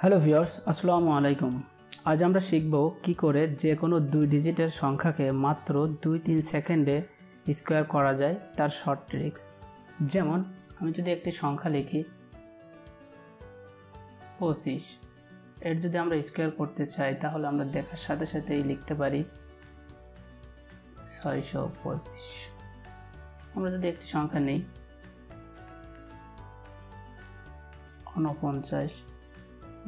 Hello viewers, আসসালামু আলাইকুম। আজ আমরা শিখব কি করে যে কোনো 2 ডিজিটের সংখ্যাকে মাত্র 2-3 সেকেন্ডে স্কোয়ার করা যায় তার শর্ট ট্রিক্স। যেমন আমি যদি একটি সংখ্যা লিখি 25, এর যদি আমরা স্কোয়ার করতে চাই তাহলে আমরা দেখার সাথে সাথেই লিখতে পারি 625। আমরা যদি একটি সংখ্যা নেই 49,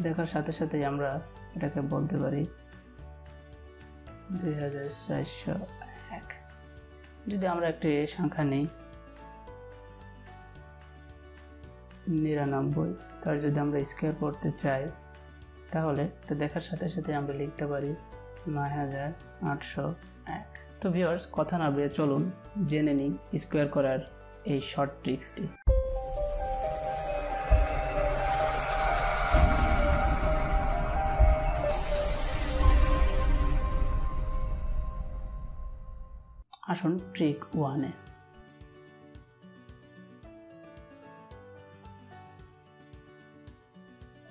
দেখার সাথে সাথেই আমরা এটাকে বলতে পারি 2401। যদি আমরা একটি সংখ্যা নেই 99, তার যদি আমরা স্কোয়ার করতে চাই তাহলে এটা দেখার সাথে সাথে আমরা লিখতে পারি 9801। তো ভিউয়ার্স, কথা না বলে চলুন জেনে নিই স্কোয়ার করার এই শর্ট ট্রিক্সটি। আসুন ট্রিক 1-এ।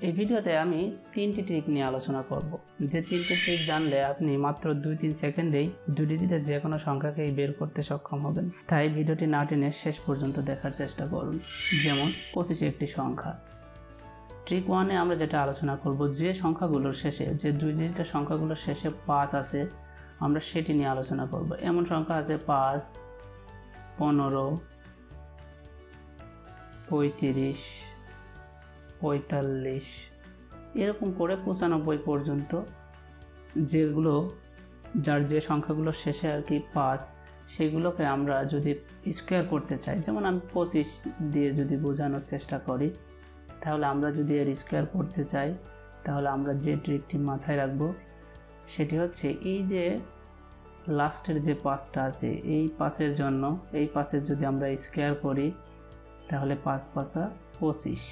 এই ভিডিওতে আমি 3টি ট্রিক নিয়ে আলোচনা করব, যে 3টি ট্রিক জানলে আপনি মাত্র 2-3 সেকেন্ডেই 2 ডিজিটের যে কোনো সংখ্যাকেই বের করতে সক্ষম হবেন। তাই ভিডিওটি না টেনে শেষ পর্যন্ত দেখার চেষ্টা করুন। যেমন 25 একটি সংখ্যা। ট্রিক 1-এ আমরা যেটা আলোচনা করব, যে সংখ্যাগুলোর শেষে, যে 2 ডিজিটের সংখ্যাগুলোর শেষে 5 আছে, আমরা সেটি নিয়ে আলোচনা করব। এমন সংখ্যা আছে 5, 15, 35, 45, এরকম করে 95 পর্যন্ত, যেগুলো যার যে সংখ্যাগুলোর শেষে আর কি 5, সেগুলোকে আমরা যদি স্কোয়ার করতে চাই, যেমন আমি 25 দিয়ে যদি বোঝানোর চেষ্টা করি, তাহলে আমরা যদি এর স্কোয়ার করতে চাই তাহলে আমরা যে ট্রিকটি মাথায় রাখবো সেটি হচ্ছে, এই যে লাস্টের যে 5টা আছে, এই 5-এর জন্য এই 5-এর যদি আমরা স্কোয়ার করি তাহলে 5 5 25,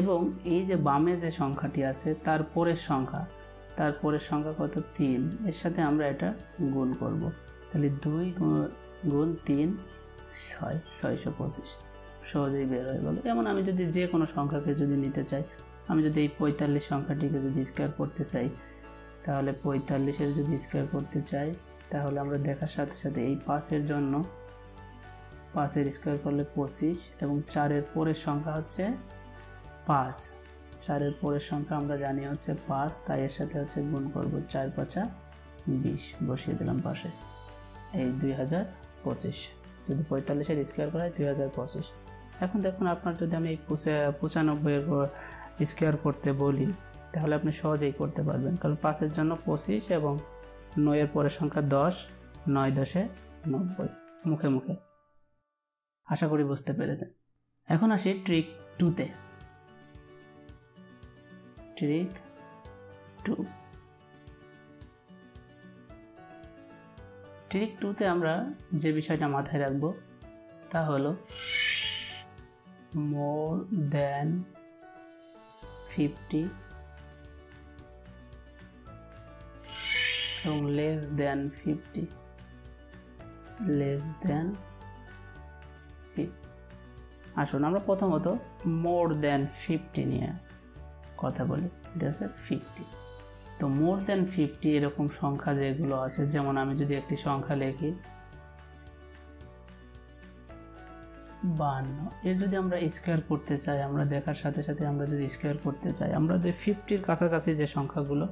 এবং এই যে বামে যে সংখ্যাটি আছে তার পরের সংখ্যা কত? 3, এর সাথে আমরা এটা গুণ করব। তাহলে 2 গুণ 3 6, 625 সহজেই বের হয়ে গেল। এমন আমি যদি যে কোনো সংখ্যাকে যদি নিতে চাই, আমি যদি এই 45 সংখ্যাটিকে যদি স্কোয়ার করতে চাই তাহলে 45-এর যদি স্কোয়ার করতে চাই তাহলে আমরা দেখার সাথে সাথে এই 5-এর জন্য 5-এর স্কোয়ার করলে 25, এবং 4-এর পরের সংখ্যা হচ্ছে 5, 4-এর পরের সংখ্যা আমরা জানি হচ্ছে 5, তাই এর সাথে হচ্ছে গুণ করব। 4 5 20 বসিয়ে দিলাম পাশে, এই 2025। যদি 45-এর স্কোয়ার করা হয় 2025। এখন দেখুন, আপনার যদি আমি এই 95-এর স্কোয়ার করতে বলি তাহলে আপনি সহজেই করতে পারবেন, কারণ 5-এর জন্য 25 এবং 9-এর পরের সংখ্যা 10, 9 10 90 মুখে মুখে। আশা করি বুঝতে পেরেছেন। এখন আসি ট্রিক 2-তে। ট্রিক 2। ট্রিক 2-তে আমরা যে বিষয়টা মাথায় রাখব তা হলো মোর দ্যান 50 এবং লেস দ্যান 50। আসুন আমরা প্রথমত মোর দ্যান 50 নিয়ে কথা বলি। এটা হচ্ছে 50। তো মোর দ্যান 50 এরকম সংখ্যা যেগুলো আছে, যেমন আমি যদি একটি সংখ্যা লিখি 52, এর যদি আমরা স্কোয়ার করতে চাই, আমরা দেখার সাথে সাথে আমরা যদি স্কোয়ার করতে চাই, আমরা যে 50-র কাছাকাছি যে সংখ্যাগুলো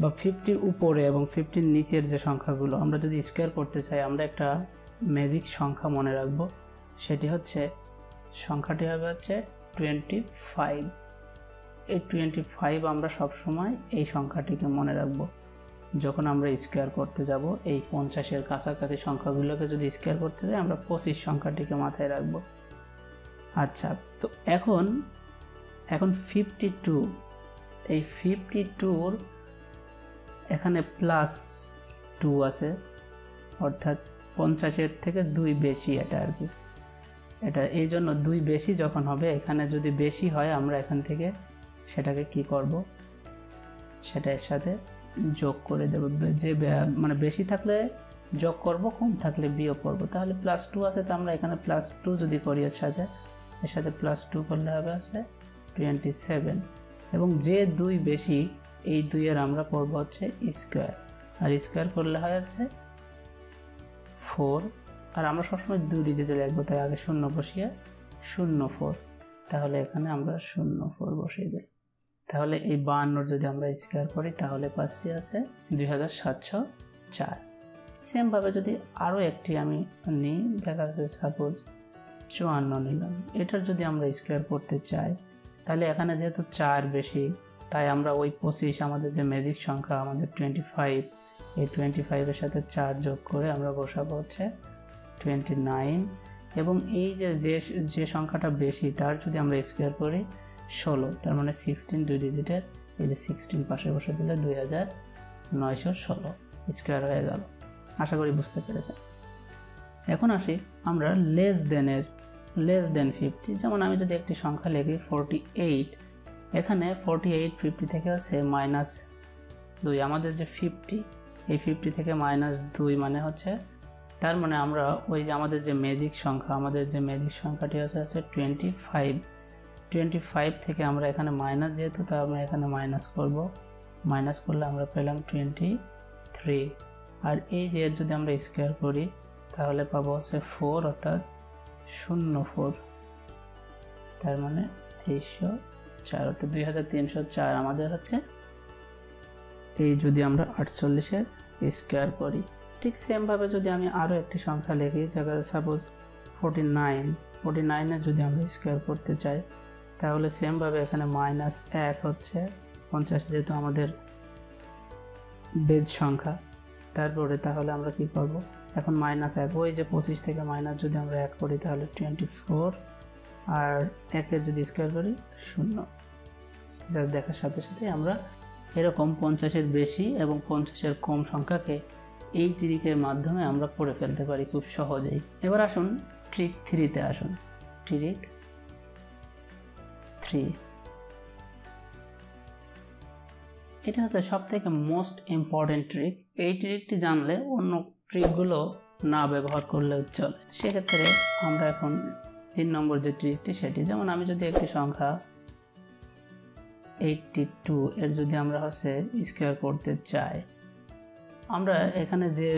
বা 50-র উপরে এবং 50-র নিচের যে সংখ্যাগুলো আমরা যদি স্কোয়ার করতে চাই, আমরা একটা ম্যাজিক সংখ্যা মনে রাখব। সেটি হচ্ছে, সংখ্যাটি হবে হচ্ছে 25। এই 25 আমরা সবসময় এই সংখ্যাটিকে মনে রাখব। যখন আমরা স্কোয়ার করতে যাব, এই 50-এর কাছাকাছি সংখ্যাগুলোকে যদি স্কোয়ার করতে যাই, আমরা 25 সংখ্যাটিকে মাথায় রাখব। আচ্ছা, তো এখন 52, এই 52-র এখানে +2 আছে, অর্থাৎ 50-এর থেকে 2 বেশি এটা আর কি। এটা এই জন্য 2 বেশি যখন হবে, এখানে যদি বেশি হয় আমরা এখান থেকে সেটাকে কি করব, সেটা এর সাথে যোগ করে দেব। যে মানে বেশি থাকলে যোগ করব, কম থাকলে বিয়োগ করব। তাহলে +2 আছে, তো আমরা এখানে +2 যদি করি এর সাথে +2 করলে হবে আছে 27। এবং যে 2 বেশি এই 2-এর আমরা করব হচ্ছে স্কোয়ার, আর স্কোয়ার করলে হয় আছে 4, আর আমরা সবসময় 2 ডিজিটে লিখবো তাই আগে 0 বসিয়ে 0 4, তাহলে এখানে আমরা 0 4 বসিয়ে দিই। তাহলে এই 52 যদি আমরা স্কোয়ার করি তাহলে পাচ্ছি আছে 2704। সেমভাবে যদি আরও একটি আমি নিই, দেখা যাচ্ছে সাপোজ 54 নিলাম, এটার যদি আমরা স্কোয়ার করতে চাই তাহলে এখানে যেহেতু 4 বেশি তাই আমরা ওই 25 আমাদের যে ম্যাজিক সংখ্যা আমাদের 25, এই 25-এর সাথে 4 যোগ করে আমরা বসাবো হচ্ছে 29, এবং এই যে সংখ্যাটা বেশি তার যদি আমরা স্কোয়ার করি 16, তার মানে 16 2 ডিজিটের, এই যে 16 পাশে বসে দিলে 2916 স্কোয়ার হয়ে গেল। আশা করি বুঝতে পেরেছেন। এখন আসি আমরা লেস দেন 50। যেমন আমি যদি একটি সংখ্যা লিখি 48, এখানে 48 50 থেকে আছে -2, আমাদের যে 50 এই 50 থেকে -2 মানে হচ্ছে, তার মানে আমরা ওই যে আমাদের যে ম্যাজিক সংখ্যাটি আছে 25 থেকে আমরা এখানে মাইনাস, যেহেতু তা আমরা এখানে মাইনাস করলে আমরা পেলাম 23, আর এই যে যদি আমরা স্কোয়ার করি তাহলে পাবো হচ্ছে 4 অর্থাৎ 04, তার মানে 304 অর্থাৎ 2304 আমাদের হচ্ছে। এই যদি আমরা 48-এর স্কোয়ার করি, ঠিক সেমভাবে যদি আমি আরও একটি সংখ্যা লিখি, যেটা সাপোজ 49-এর যদি আমরা স্কোয়ার করতে চাই তাহলে সেমভাবে এখানে -1 হচ্ছে 50, যেহেতু আমাদের বেজ সংখ্যা, তারপরে তাহলে আমরা কি করব, এখন -1 ওই যে 25 থেকে মাইনাস যদি আমরা 1 করি তাহলে 24, আর 1-এর যদি স্কোয়ার করি 0, যা দেখার সাথে সাথে আমরা এরকম 50-এর বেশি এবং 50-এর কম সংখ্যাকে এই ট্রিকের মাধ্যমে আমরা পড়ে ফেলতে পারি খুব সহজেই। এবার আসুন ট্রিক 3-তে আসুন। ট্রিক 3, এটা হচ্ছে সবথেকে মোস্ট ইম্পর্টেন্ট ট্রিক। এই ট্রিকটি জানলে অন্য ট্রিকগুলো না ব্যবহার করলেও চলে। সেক্ষেত্রে আমরা এখন 3 নম্বর যে ট্রিকটি সেটি, যেমন আমি যদি একটি সংখ্যা 82 এর যদি আমরা হচ্ছে স্কোয়ার করতে চাই, আমরা এখানে যে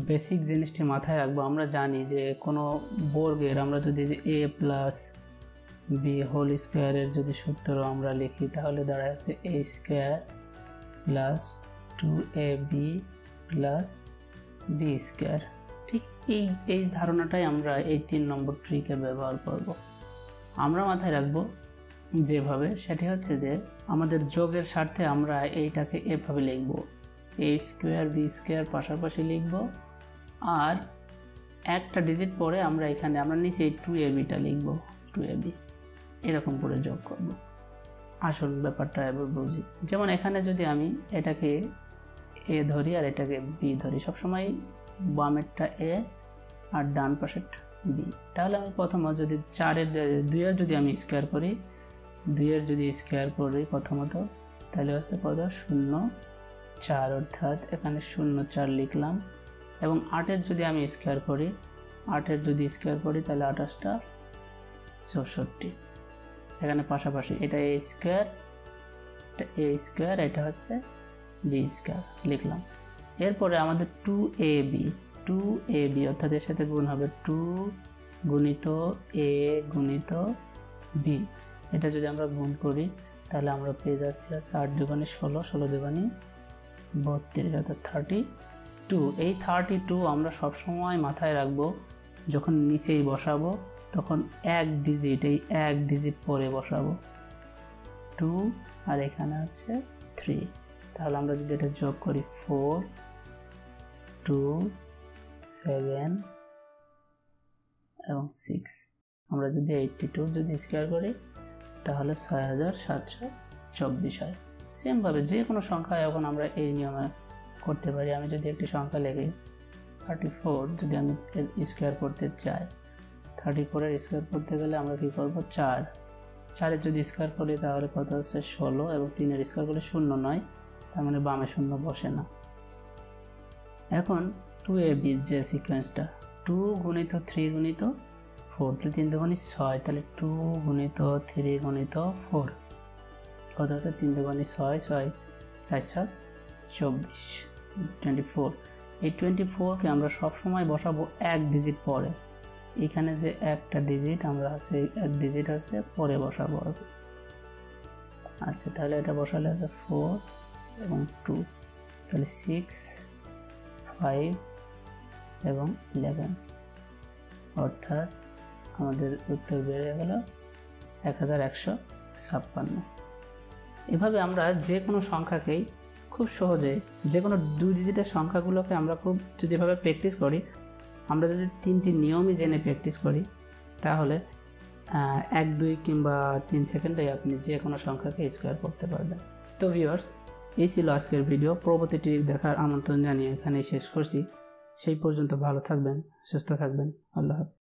বেসিক জিনিসটি মাথায় রাখবো, আমরা জানি যে কোনো বর্গের আমরা যদি a + b হোল স্কোয়ারের যদি সূত্র আমরা লিখি তাহলে দাঁড়ায় আছে a² + 2ab + b²। ঠিক এই ধারণাটাই আমরা এই 3 নম্বর ট্রিকে ব্যবহার করব। আমরা মাথায় রাখবো যেভাবে, সেটি হচ্ছে যে আমাদের যোগের স্বার্থে আমরা এইটাকে এভাবে লিখব, a² b² পাশাপাশি লিখব, আর একটা ডিজিট পরে আমরা এখানে আমরা নিচে 2ab-টা লিখব, 2ab এরকম করে যোগ করব। আসল ব্যাপারটা এবার বুঝি। যেমন এখানে যদি আমি এটাকে a ধরি আর এটাকে b ধরি, সবসময় বামেরটা a আর ডান পাশেরটা b, তাহলে আমি প্রথমত যদি 2-এর যদি আমি স্কোয়ার করি, 2-এর যদি স্কোয়ার করি প্রথমত, তাহলে হচ্ছে কত 0 4, অর্থাৎ এখানে 0 4 লিখলাম, এবং 8-এর যদি আমি স্কোয়ার করি, 8-এর যদি স্কোয়ার করি তাহলে 28টা 64, এখানে পাশাপাশি এটা a স্কোয়ার, এটা হচ্ছে b স্কোয়ার লিখলাম। এরপরে আমাদের 2ab অর্থাৎ এর সাথে গুণ হবে 2 গুণিত a গুণিত b, এটা যদি আমরা গুণ করি তাহলে আমরা পেয়ে যাচ্ছি 8 দুগুণে 16, 16 দুগুণে 32 অর্থাৎ 32। এই 32 আমরা সবসময় মাথায় রাখবো, যখন নিচেই বসাবো তখন এক ডিজিট পরে বসাবো 2, আর এখানে আছে 3, তাহলে আমরা যদি এটা যোগ করি 4 2 7 এবং 6, আমরা যদি 82 যদি স্কোয়ার করি তাহলে 6724 হয়। সেমভাবে যে কোনো সংখ্যা এখন আমরা এই নিয়মে করতে পারি। আমি যদি একটি সংখ্যা লিখি 34, যদি আমি স্কোয়ার করতে চাই, 34-এর স্কোয়ার করতে গেলে আমরা কী করবো, 4-এর যদি স্কোয়ার করি তাহলে কত হচ্ছে 16, এবং 3-এর স্কোয়ার করলে 0 নয়, তার মানে বামে 0 বসে না। এখন 2ab যে সিকোয়েন্সটা, 2 গুণিত 3 গুণিত 4, 3 দুগুণে 6, তাহলে 2 গুণিত 3 গুণিত 4, কত আছে 3 দুগুণে 6, 6 4 7 24, 24। এই 24কে আমরা সবসময় বসাবো এক ডিজিট পরে। এখানে যে একটা ডিজিট আমরা আছে, এক ডিজিট আছে পরে বসাবো। আচ্ছা, তাহলে এটা বসালে আছে 4 এবং 2, তাহলে 6, 5 এবং 11, অর্থাৎ আমাদের উত্তর বেরিয়ে গেল 1156। এভাবে আমরা যে কোনো সংখ্যাকেই খুব সহজে, যে কোনো 2 ডিজিটের সংখ্যাগুলোকে আমরা খুব যদি এভাবে প্র্যাকটিস করি, আমরা যদি 3টি নিয়মই জেনে প্র্যাকটিস করি, তাহলে 1, 2 কিংবা 3 সেকেন্ডেই আপনি যে কোনো সংখ্যাকে স্কোয়ার করতে পারবেন। তো ভিউয়ার্স, এই ছিল আজকের ভিডিও। পরবর্তী ট্রিক দেখার আমন্ত্রণ জানিয়ে এখানেই শেষ করছি। সেই পর্যন্ত ভালো থাকবেন, সুস্থ থাকবেন। আল্লাহ হাফেজ।